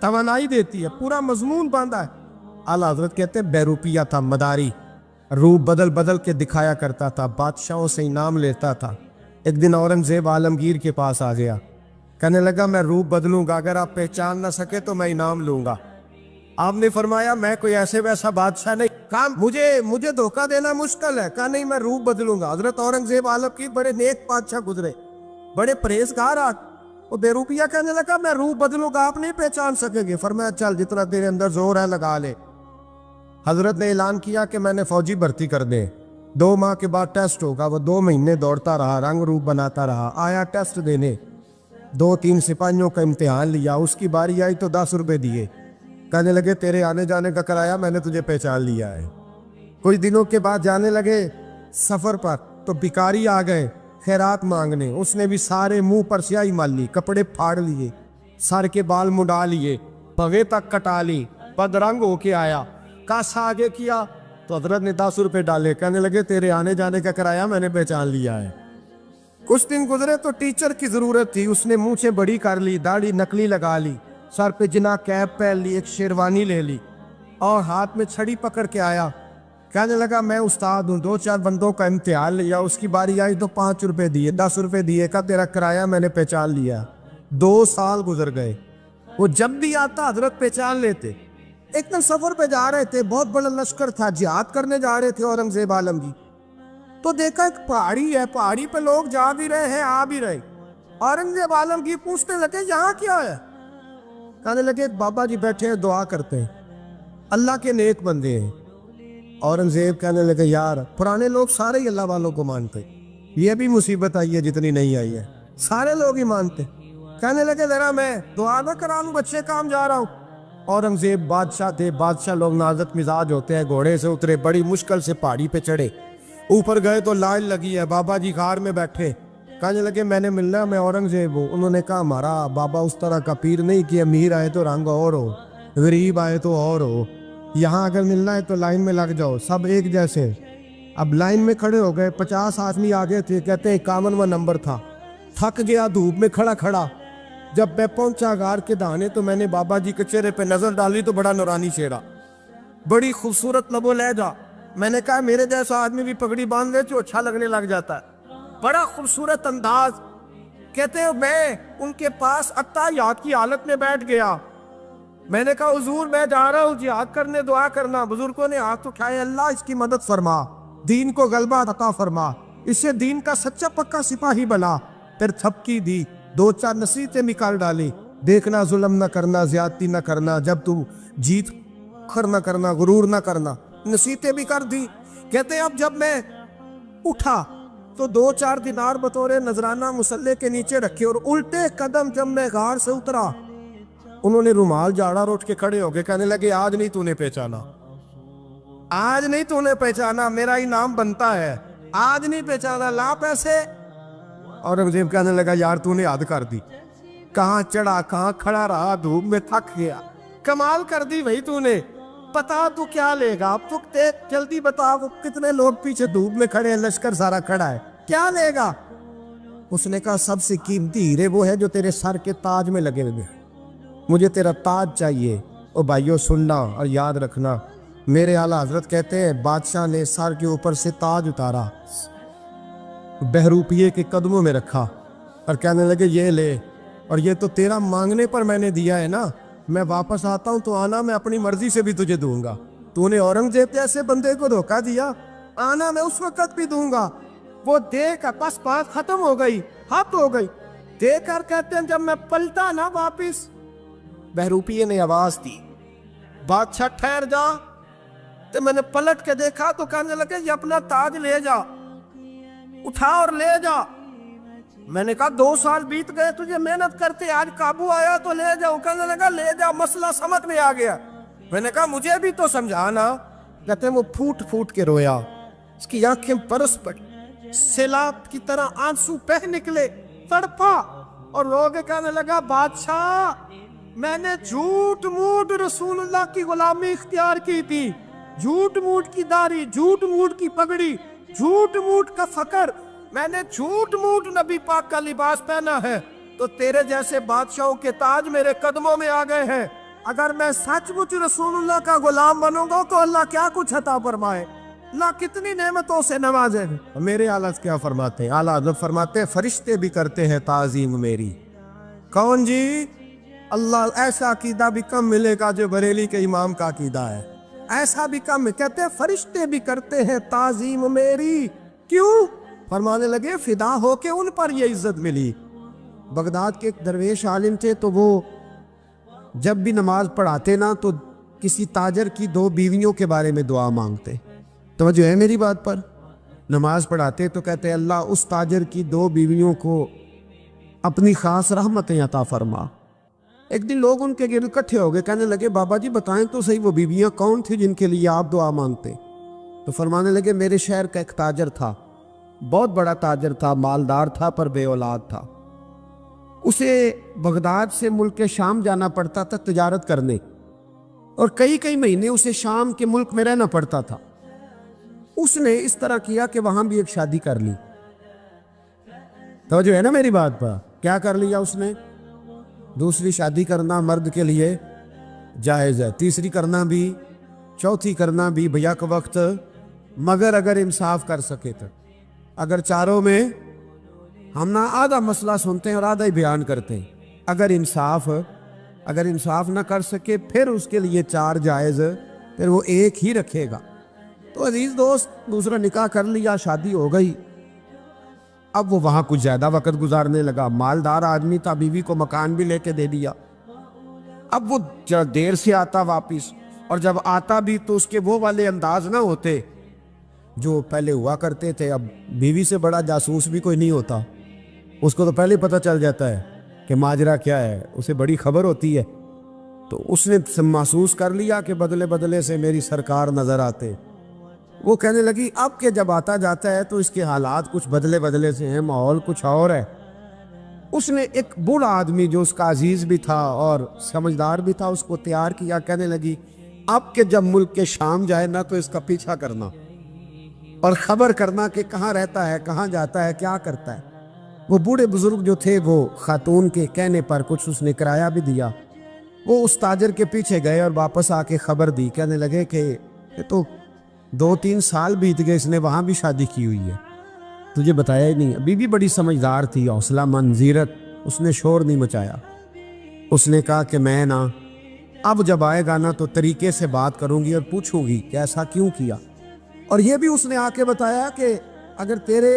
توانائی دیتی ہے, پورا مضمون باندھا ہے. اعلیٰ حضرت کہتے ہیں بہروپیہ تھا, مداری, روپ بدل بدل کے دکھایا کرتا تھا, بادشاہوں سے انعام لیتا تھا. ایک دن اورنگزیب عالمگیر کے پاس آ گیا, کہنے لگا میں روپ بدلوں گا, اگر آپ پہچان نہ سکے تو میں انعام لوں گا. آپ نے فرمایا میں کوئی ایسے ویسا بادشاہ نہیں, کہا مجھے دھوکہ دینا مشکل ہے. کہا نہیں میں روپ بدلوں گا. حضرت اورنگزیب عالمگیر بڑے نیک بادشاہ گزرے, بڑے پرہیزگار. وہ بہروپیہ کہنے لگا میں روپ بدلوں گا, آپ نہیں پہچان سکیں گے. فرمایا چل جتنا تیرے اندر زور ہے لگا لے. حضرت نے اعلان کیا کہ میں نے فوجی بھرتی کر دیں, 2 ماہ کے بعد ٹیسٹ ہوگا. وہ 2 مہینے دوڑتا رہا, رنگ روپ بناتا رہا, آیا ٹیسٹ دینے, 2-3 سپاہیوں کا امتحان لیا. اس کی باری آئی تو 10 روپے دیے, کہنے لگے تیرے آنے جانے کا کرایہ میں نے تجھے پہچان لیا ہے. کچھ دنوں کے بعد جانے لگے سفر پر, تو بھکاری آ گئے خیرات مانگنے. اس نے بھی سارے منہ پر سیاہی مال لی, کپڑے پھاڑ لیے, سر کے بال مڈا لیے, پگے تک کٹا لی, بدرنگ ہو کے آیا. کاس آگے کیا تو حضرت نے 10 روپے ڈالے, کہنے لگے تیرے آنے جانے کا کرایہ میں نے پہچان لیا ہے. کچھ دن گزرے تو ٹیچر کی ضرورت تھی. اس نے مونچھیں بڑی کر لی, داڑھی نکلی لگا لی, سر پہ جنا کیپ پہن لی, ایک شیروانی لے لی اور ہاتھ میں چھڑی پکڑ کے آیا. کہنے لگا میں استاد ہوں, 2-4 بندوں کا امتحان لیا. اس کی باری آئی تو 5 روپے دیے, 10 روپے دیے, کا تیرا کرایہ میں نے پہچان لیا. 2 سال گزر گئے. وہ جب بھی آتا حضرت پہچان لیتے. ایک دن سفر پہ جا رہے تھے, بہت بڑا لشکر تھا, جہاد کرنے جا رہے تھے اورنگزیب عالمگیر. تو دیکھا ایک پہاڑی ہے, پہاڑی پہ لوگ جا بھی رہے ہیں آ بھی رہے. اورنگزیب عالمگیر پوچھنے لگے یہاں کیا ہے؟ کہنے لگے بابا جی بیٹھے ہیں دعا کرتے ہیں, اللہ کے نیک بندے ہیں. اورنگزیب کہنے لگے یار پرانے لوگ سارے ہی اللہ والوں کو مانتے, یہ بھی مصیبت آئی ہے جتنی نہیں آئی ہے, سارے لوگ ہی مانتے. کہنے لگے ذرا میں دعا نہ کرا لوں, بچے کام جا رہا ہوں. اورنگزیب بادشاہ تھے, بادشاہ لوگ نازک مزاج ہوتے ہیں. گھوڑے سے اترے, بڑی مشکل سے پہاڑی پہ چڑھے, اوپر گئے تو لائن لگی ہے. بابا جی غار میں بیٹھے, کہنے لگے میں نے ملنا, میں اورنگزیب ہوں. انہوں نے کہا ہمارا بابا اس طرح کا پیر نہیں کہ امیر آئے تو رنگ اور ہو, غریب آئے تو اور ہو. یہاں اگر ملنا ہے تو لائن میں لگ جاؤ, سب ایک جیسے. اب لائن میں کھڑے ہو گئے, 50 آدمی آگے تھے. کہتے ہیں 51واں نمبر تھا. تھک گیا دھوپ میں کھڑا کھڑا. جب میں پہنچا غار کے دہانے تو میں نے بابا جی کے چہرے پہ نظر ڈالی تو بڑا نورانی چہرہ, بڑی خوبصورت لب و لہجہ. میں نے کہا میرے جیسا آدمی بھی پگڑی باندھ لے تو اچھا لگنے لگ جاتا ہے, بڑا خوبصورت انداز. کہتے ہیں میں ان کے پاس اتحیات کی حالت میں بیٹھ گیا. میں نے کہا حضور میں جا رہا ہوں جہاد کرنے, دعا کرنا. بزرگوں نے ہاتھ اٹھائے, اللہ اس کی مدد فرما, دین کو غلبہ عطا فرما, اسے دین کا سچا پکا سپاہی بنا. پھر تھپکی دی, 2-4 نصیحتیں نکال ڈالی. دیکھنا ظلم نہ کرنا, زیادتی نہ کرنا, جب تو جیت کر نہ کرنا, غرور نہ کرنا, نصیحتیں بھی کر دی. کہتے ہیں اب جب میں اٹھا تو 2-4 دینار بطور نذرانہ مسلح کے نیچے رکھے, اور الٹے قدم جب میں غار سے اترا انہوں نے رومال جھاڑا اور اٹھ کے کھڑے ہو گئے. کہنے لگے آج نہیں تو نے پہچانا, آج نہیں تو نے پہچانا, میرا انعام بنتا ہے, آج نہیں پہچانا, لا پیسے. اورنگزیب کہنے لگا یار تو نے حد کر دی, کہاں چڑھا کہاں کھڑا رہا, دھوپ میں تھک گیا, کمال کر دی بھائی تو نے. پتا تو کیا لے گا, اب تو جلدی بتا, وہ کتنے لوگ پیچھے دھوپ میں کھڑے ہیں, لشکر سارا کھڑا ہے, کیا لے گا؟ اس نے کہا سب سے قیمتی ہیرے وہ ہے جو تیرے سر کے تاج میں لگے ہوئے, مجھے تیرا تاج چاہیے. او بھائیو سننا اور یاد رکھنا, میرے اعلیٰ حضرت کہتے ہیں بادشاہ نے سر کے اوپر سے تاج اتارا, بہروپیے کے قدموں میں رکھا اور کہنے لگے یہ لے, اور یہ تو تیرا مانگنے پر میں نے دیا ہے نا, میں واپس آتا ہوں تو آنا, میں اپنی مرضی سے بھی تجھے دوں گا. تو نے اورنگزیب جیسے بندے کو دھوکہ دیا, آنا میں اس وقت بھی دوں گا. وہ دے کر بس بات ختم ہو گئی, حد ہو گئی. دے کر کہتے ہیں جب میں پلٹا نا واپس, بہروپیے نے آواز دی بادشاہ ٹھہر جا. تو میں نے پلٹ کے دیکھا تو کہنے لگے یہ اپنا تاج لے جا, اٹھا اور لے جا. میں نے کہا 2 سال بیت گئے تجھے محنت کرتے, آج قابو آیا تو لے جاؤ. کہنے لگا لے جا, مسئلہ سمجھ میں آ گیا. میں نے کہا مجھے بھی تو سمجھانا. کہتے ہیں وہ پھوٹ پھوٹ کے رویا, اس کی آنکھیں برس پڑی, سیلاب کی طرح آنسو بہہ نکلے, تڑپا اور رو کے کہنے لگا بادشاہ میں نے جھوٹ موٹ رسول اللہ کی غلامی اختیار کی تھی, جھوٹ موٹ کی داڑھی, جھوٹ موٹ کی پگڑی, جھوٹ موٹ کا فقر, میں نے جھوٹ موٹ نبی پاک کا لباس پہنا ہے, تو تیرے جیسے بادشاہوں کے تاج میرے قدموں میں آ گئے ہیں. اگر میں سچ مچ رسول اللہ کا غلام بنوں گا تو اللہ کیا کچھ عطا فرمائے، اللہ کتنی نعمتوں سے نوازے۔ میرے اعلیٰ کیا فرماتے ہیں؟ اعلیٰ حضرت فرماتے ہیں فرشتے بھی کرتے ہیں تعظیم میری۔ کون جی؟ اللہ ایسا عقیدہ بھی کم ملے گا جو بریلی کے امام کا عقیدہ ہے، ایسا بھی کم۔ کہتے ہیں فرشتے بھی کرتے ہیں تعظیم میری۔ کیوں؟ فرمانے لگے فدا ہو کے ان پر یہ عزت ملی۔ بغداد کے ایک درویش عالم تھے، تو وہ جب بھی نماز پڑھاتے نا تو کسی تاجر کی 2 بیویوں کے بارے میں دعا مانگتے۔ توجہ ہے میری بات پر؟ نماز پڑھاتے تو کہتے اللہ اس تاجر کی 2 بیویوں کو اپنی خاص رحمتیں عطا فرما۔ ایک دن لوگ ان کے گرد اکٹھے ہو گئے، کہنے لگے بابا جی بتائیں تو صحیح وہ بیویاں کون تھی جن کے لیے آپ دعا مانگتے؟ تو فرمانے لگے میرے شہر کا ایک تاجر تھا، بہت بڑا تاجر تھا، مالدار تھا پر بے اولاد تھا۔ اسے بغداد سے ملک شام جانا پڑتا تھا تجارت کرنے، اور کئی مہینے اسے شام کے ملک میں رہنا پڑتا تھا۔ اس نے اس طرح کیا کہ وہاں بھی ایک شادی کر لی۔ توجہ ہے نا میری بات پر؟ کیا کر لیا اس نے؟ دوسری شادی کرنا مرد کے لیے جائز ہے، تیسری کرنا بھی، چوتھی کرنا بھی بھیا کے وقت، مگر اگر انصاف کر سکے تو۔ اگر چاروں میں ہم نہ آدھا مسئلہ سنتے ہیں اور آدھا ہی بیان کرتے ہیں، اگر انصاف نہ کر سکے پھر اس کے لیے 4 جائز، پھر وہ ایک ہی رکھے گا۔ تو عزیز دوست دوسرا نکاح کر لیا، شادی ہو گئی۔ اب وہ وہاں کچھ زیادہ وقت گزارنے لگا، مالدار آدمی تھا، بیوی کو مکان بھی لے کے دے دیا۔ اب وہ دیر سے آتا واپس، اور جب آتا بھی تو اس کے وہ والے انداز نہ ہوتے جو پہلے ہوا کرتے تھے۔ اب بیوی سے بڑا جاسوس بھی کوئی نہیں ہوتا، اس کو تو پہلے پتہ چل جاتا ہے کہ ماجرا کیا ہے، اسے بڑی خبر ہوتی ہے۔ تو اس نے محسوس کر لیا کہ بدلے بدلے سے میری سرکار نظر آتے۔ وہ کہنے لگی اب کہ جب آتا جاتا ہے تو اس کے حالات کچھ بدلے بدلے سے ہیں، ماحول کچھ اور ہے۔ اس نے ایک بوڑھا آدمی جو اس کا عزیز بھی تھا اور سمجھدار بھی تھا اس کو تیار کیا، کہنے لگی اب کہ جب ملک کے شام جائے نا تو اس کا پیچھا کرنا اور خبر کرنا کہ کہاں رہتا ہے، کہاں جاتا ہے، کیا کرتا ہے۔ وہ بوڑھے بزرگ جو تھے وہ خاتون کے کہنے پر کچھ اس نے کرایہ بھی دیا۔ وہ اس تاجر کے پیچھے گئے اور واپس آ کے خبر دی، کہنے لگے کہ یہ تو 2-3 سال بیت گئے، اس نے وہاں بھی شادی کی ہوئی ہے، تجھے بتایا ہی نہیں۔ بی بی بڑی سمجھدار تھی، حوصلہ مند، زیرت، اس نے شور نہیں مچایا۔ اس نے کہا کہ میں نا اب جب آئے گا نا تو طریقے سے بات کروں گی اور پوچھوں گی کہ ایسا کیوں کیا، اور یہ بھی اس نے آ کے بتایا کہ اگر تیرے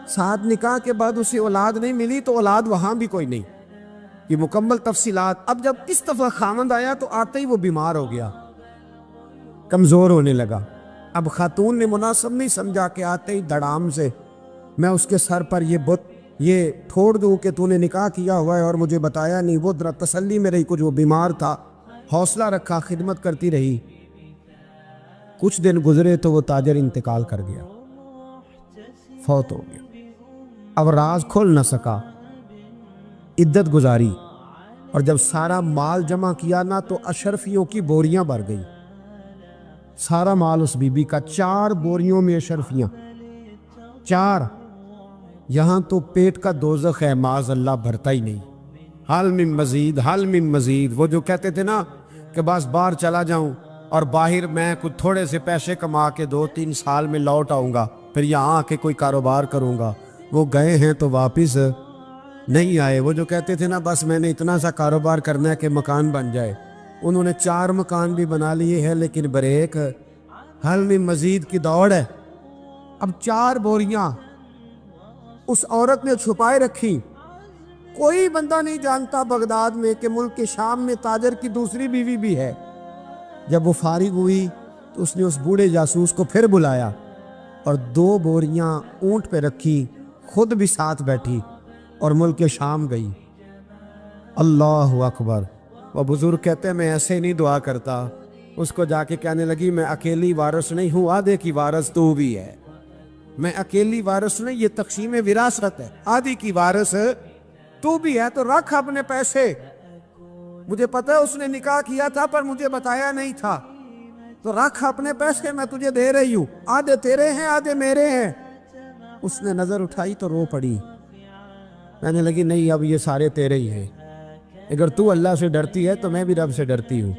ساتھ نکاح کے بعد اسے اولاد نہیں ملی تو اولاد وہاں بھی کوئی نہیں، یہ مکمل تفصیلات۔ اب جب اس دفعہ خامند آیا تو آتے ہی وہ بیمار ہو گیا، کمزور ہونے لگا۔ اب خاتون نے مناسب نہیں سمجھا کہ آتے ہی دڑام سے میں اس کے سر پر یہ ٹھوڑ دوں کہ تو نے نکاح کیا ہوا ہے اور مجھے بتایا نہیں۔ وہ ذرا تسلی میں رہی، کچھ وہ بیمار تھا، حوصلہ رکھا، خدمت کرتی رہی۔ کچھ دن گزرے تو وہ تاجر انتقال کر گیا، فوت ہو گیا۔ اب راز کھل نہ سکا، عدت گزاری، اور جب سارا مال جمع کیا نا تو اشرفیوں کی بوریاں بھر گئی۔ سارا مال اس بی بی کا، 4 بوریوں میں اشرفیاں، 4۔ یہاں تو پیٹ کا دوزخ ہے، معاذ اللہ، بھرتا ہی نہیں۔ حل من مزید، حل من مزید۔ وہ جو کہتے تھے نا کہ بس باہر چلا جاؤں اور باہر میں کچھ تھوڑے سے پیسے کما کے 2-3 سال میں لوٹ آؤں گا، پھر یہاں آ کے کوئی کاروبار کروں گا، وہ گئے ہیں تو واپس نہیں آئے۔ وہ جو کہتے تھے نا بس میں نے اتنا سا کاروبار کرنا ہے کہ مکان بن جائے، انہوں نے 4 مکان بھی بنا لیے ہیں، لیکن بریک حل من مزید کی دوڑ ہے۔ اب 4 بوریاں اس عورت نے چھپائے رکھی، کوئی بندہ نہیں جانتا بغداد میں کہ ملک کے شام میں تاجر کی دوسری بیوی بھی ہے۔ جب وہ فارغ ہوئی تو اس نے اس بوڑھے جاسوس کو پھر بلایا اور 2 بوریاں اونٹ پہ رکھی، خود بھی ساتھ بیٹھی اور ملک شام گئی۔ اللہ اکبر۔ وہ بزرگ کہتے ہیں میں ایسے نہیں دعا کرتا۔ اس کو جا کے کہنے لگی میں اکیلی وارث نہیں ہوں، آدھے کی وارث تو بھی ہے، میں اکیلی وارث نہیں، یہ تقسیم وراثت ہے، آدھی کی وارث تو بھی ہے، تو رکھ اپنے پیسے، مجھے پتہ ہے اس نے نکاح کیا تھا پر مجھے بتایا نہیں تھا، تو رکھ اپنے پیسے، میں تجھے دے رہی ہوں، آدھے تیرے ہیں آدھے میرے ہیں۔ اس نے نظر اٹھائی تو رو پڑی، کہنے لگی نہیں اب یہ سارے تیرے ہی ہیں۔ اگر تو اللہ سے ڈرتی ہے تو میں بھی رب سے ڈرتی ہوں،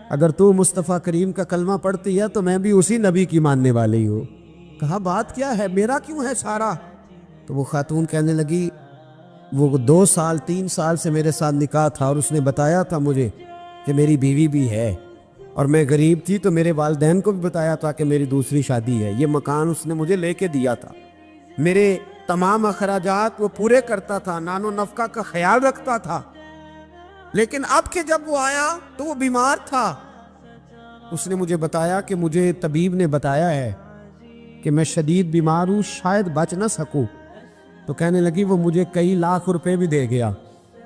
اگر تو مصطفیٰ کریم کا کلمہ پڑھتی ہے تو میں بھی اسی نبی کی ماننے والی ہوں۔ کہا بات کیا ہے، میرا کیوں ہے سارا؟ تو وہ خاتون کہنے لگی وہ 2 سال 3 سال سے میرے ساتھ نکاح تھا اور اس نے بتایا تھا مجھے کہ میری بیوی بھی ہے، اور میں غریب تھی تو میرے والدین کو بھی بتایا تھا کہ میری دوسری شادی ہے۔ یہ مکان اس نے مجھے لے کے دیا تھا، میرے تمام اخراجات وہ پورے کرتا تھا، نان و نفقہ کا خیال رکھتا تھا، لیکن اب کہ جب وہ آیا تو وہ بیمار تھا۔ اس نے مجھے بتایا کہ مجھے طبیب نے بتایا ہے کہ میں شدید بیمار ہوں، شاید بچ نہ سکوں۔ تو کہنے لگی وہ مجھے کئی لاکھ روپے بھی دے گیا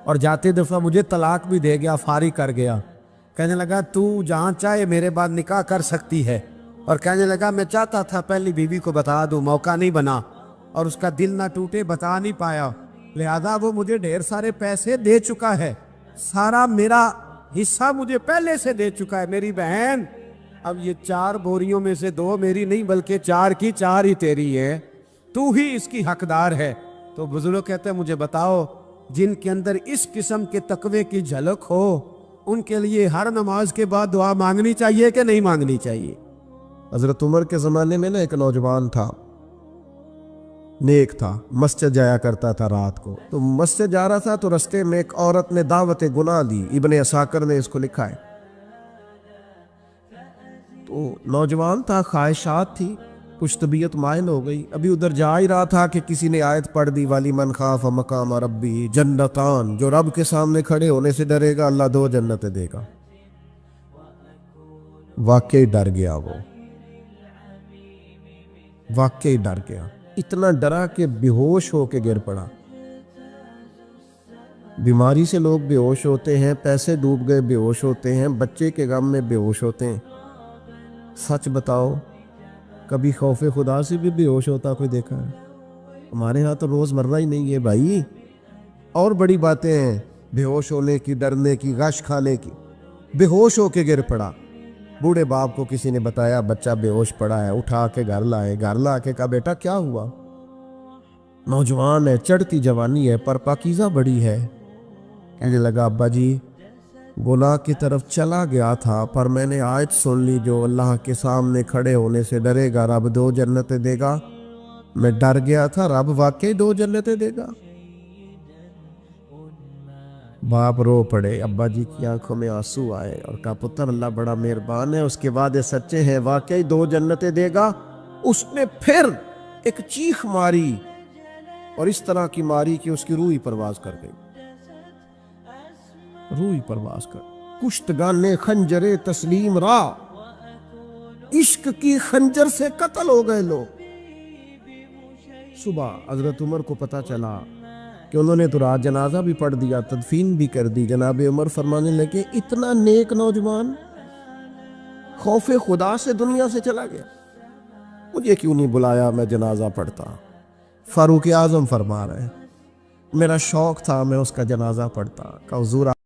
اور جاتے دفعہ مجھے طلاق بھی دے گیا، فارغ کر گیا۔ کہنے لگا تو جہاں چاہے میرے بعد نکاح کر سکتی ہے، اور کہنے لگا میں چاہتا تھا پہلی بیوی کو بتا دوں، موقع نہیں بنا اور اس کا دل نہ ٹوٹے، بتا نہیں پایا، لہذا وہ مجھے ڈھیر سارے پیسے دے چکا ہے، سارا میرا حصہ مجھے پہلے سے دے چکا ہے۔ میری بہن اب یہ 4 بوریوں میں سے 2 میری نہیں بلکہ 4 کی 4 ہی تیری ہے، تو ہی اس کی حقدار ہے۔ تو بزرگ کہتے ہیں مجھے بتاؤ جن کے اندر اس قسم کے تقوی کی جھلک ہو ان کے لیے ہر نماز کے بعد دعا مانگنی چاہیے کہ نہیں مانگنی چاہیے؟ حضرت عمر کے زمانے میں ایک نوجوان تھا، نیک تھا، مسجد جایا کرتا تھا رات کو۔ تو مسجد جا رہا تھا تو رستے میں ایک عورت نے دعوت گناہ دی، ابن عساکر نے اس کو لکھا ہے۔ تو نوجوان تھا، خواہشات تھی، کچھ طبیعت مائل ہو گئی، ابھی ادھر جا ہی رہا تھا کہ کسی نے آیت پڑھ دی والی من خاف مقام ربی جنتان، جو رب کے سامنے کھڑے ہونے سے ڈرے گا اللہ 2 جنتیں دے گا۔ واقعی ڈر گیا، وہ واقعی ڈر گیا، اتنا ڈرا کہ بے ہوش ہو کے گر پڑا۔ بیماری سے لوگ بے ہوش ہوتے ہیں، پیسے ڈوب گئے بے ہوش ہوتے ہیں، بچے کے غم میں بے ہوش ہوتے ہیں۔ سچ بتاؤ کبھی خوف خدا سے بھی بے ہوش ہوتا کوئی دیکھا ہے؟ ہمارے ہاں تو روز مرہ ہی نہیں ہے بھائی، اور بڑی باتیں ہیں بے ہوش ہونے کی، ڈرنے کی، غش کھانے کی۔ بے ہوش ہو کے گر پڑا، بوڑھے باپ کو کسی نے بتایا بچہ بے ہوش پڑا ہے، اٹھا کے گھر لائے، گھر لا کے کہا بیٹا کیا ہوا؟ نوجوان ہے، چڑھتی جوانی ہے پر پاکیزہ بڑی ہے۔ کہنے لگا ابا جی گناہ کی طرف چلا گیا تھا پر میں نے آیت سن لی جو اللہ کے سامنے کھڑے ہونے سے ڈرے گا رب 2 جنتیں دے گا، میں ڈر گیا تھا، رب واقعی 2 جنتیں دے گا۔ باپ رو پڑے، ابا جی کی آنکھوں میں آنسو آئے اور کہا پتر اللہ بڑا مہربان ہے، اس کے وعدے سچے ہیں، واقعی 2 جنتیں دے گا۔ اس نے پھر ایک چیخ ماری اور اس طرح کی ماری کہ اس کی روح ہی پرواز کر گئی، روح ہی پرواز کر۔ کشتگان خنجر تسلیم را، عشق کی خنجر سے قتل ہو گئے لوگ۔ صبح حضرت عمر کو پتہ چلا کہ انہوں نے تو رات جنازہ بھی پڑھ دیا، تدفین بھی کر دی۔ جناب عمر فرمانے لگے اتنا نیک نوجوان خوف خدا سے دنیا سے چلا گیا، مجھے کیوں نہیں بلایا میں جنازہ پڑھتا؟ فاروق اعظم فرما رہے ہیں میرا شوق تھا میں اس کا جنازہ پڑھتا۔ کہ حضور